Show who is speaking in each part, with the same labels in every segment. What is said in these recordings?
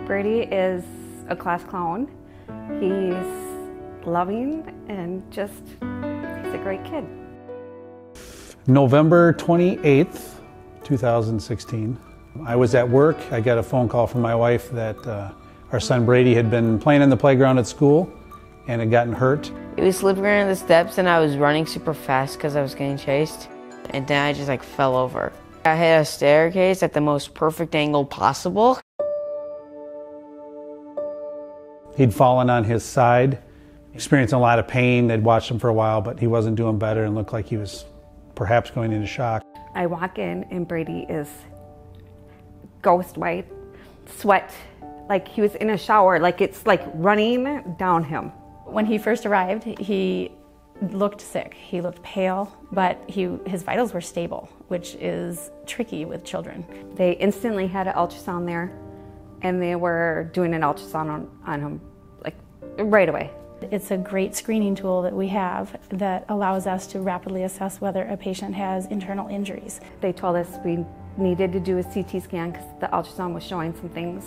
Speaker 1: Brady is a class clown. He's loving and he's a great kid.
Speaker 2: November 28th, 2016. I was at work. I got a phone call from my wife that our son Brady had been playing in the playground at school and had gotten hurt.
Speaker 3: He was slipping around the steps and I was running super fast because I was getting chased. And then I just fell over. I hit a staircase at the most perfect angle possible.
Speaker 2: He'd fallen on his side, experiencing a lot of pain. They'd watched him for a while, but he wasn't doing better and looked like he was perhaps going into shock.
Speaker 1: I walk in and Brady is ghost white, sweat, like he was in a shower, like it's like running down him.
Speaker 4: When he first arrived, he looked sick. He looked pale, but his vitals were stable, which is tricky with children.
Speaker 1: They instantly had an ultrasound there, and they were doing an ultrasound on him like right away.
Speaker 4: It's a great screening tool that we have that allows us to rapidly assess whether a patient has internal injuries.
Speaker 1: They told us we needed to do a CT scan because the ultrasound was showing some things.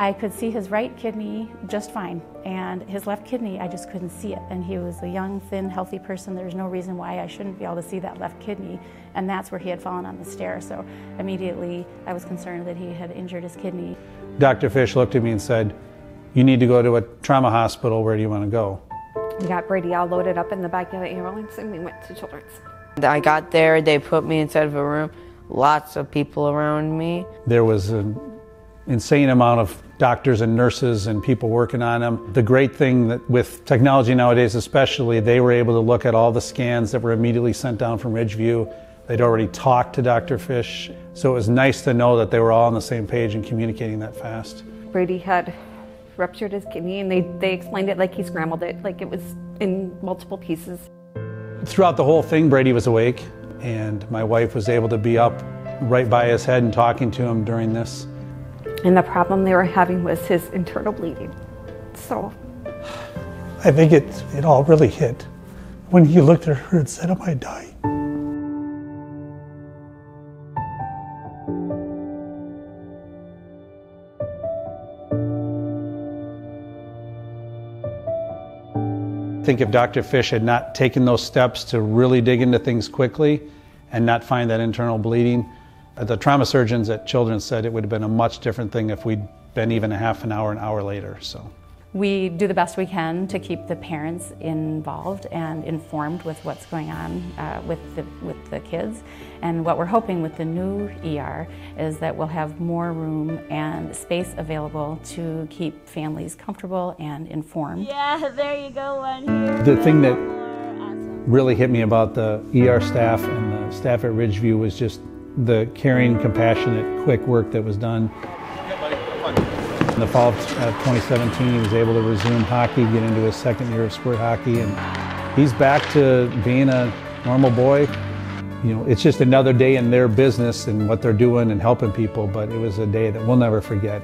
Speaker 4: I could see his right kidney just fine, and his left kidney, I just couldn't see it. And he was a young, thin, healthy person. There's no reason why I shouldn't be able to see that left kidney, and that's where he had fallen on the stair. So immediately I was concerned that he had injured his kidney.
Speaker 2: Dr. Fish looked at me and said, "You need to go to a trauma hospital. Where do you want to go?"
Speaker 1: We got Brady all loaded up in the back of the ambulance and we went to Children's.
Speaker 3: I got there, they put me inside of a room, lots of people around me.
Speaker 2: There was an insane amount of doctors and nurses and people working on him. The great thing that with technology nowadays especially, they were able to look at all the scans that were immediately sent down from Ridgeview. They'd already talked to Dr. Fish, so it was nice to know that they were all on the same page and communicating that fast.
Speaker 1: Brady had ruptured his kidney and they explained it like he scrambled it, like it was in multiple pieces.
Speaker 2: Throughout the whole thing, Brady was awake, and my wife was able to be up right by his head and talking to him during this.
Speaker 1: And the problem they were having was his internal bleeding. So
Speaker 5: I think it all really hit when he looked at her and said, "Am I dying?"
Speaker 2: I think if Dr. Fish had not taken those steps to really dig into things quickly and not find that internal bleeding, the trauma surgeons at Children's said it would have been a much different thing if we'd been even a half an hour later. So
Speaker 4: we do the best we can to keep the parents involved and informed with what's going on with the kids. And what we're hoping with the new ER is that we'll have more room and space available to keep families comfortable and informed.
Speaker 6: Yeah, there you go, one here.
Speaker 2: the thing that
Speaker 6: Awesome.
Speaker 2: really hit me about the ER staff and the staff at Ridgeview was just the caring, compassionate, quick work that was done. In the fall of 2017, he was able to resume hockey, get into his second year of sport hockey, and he's back to being a normal boy. You know, it's just another day in their business and what they're doing and helping people, but it was a day that we'll never forget.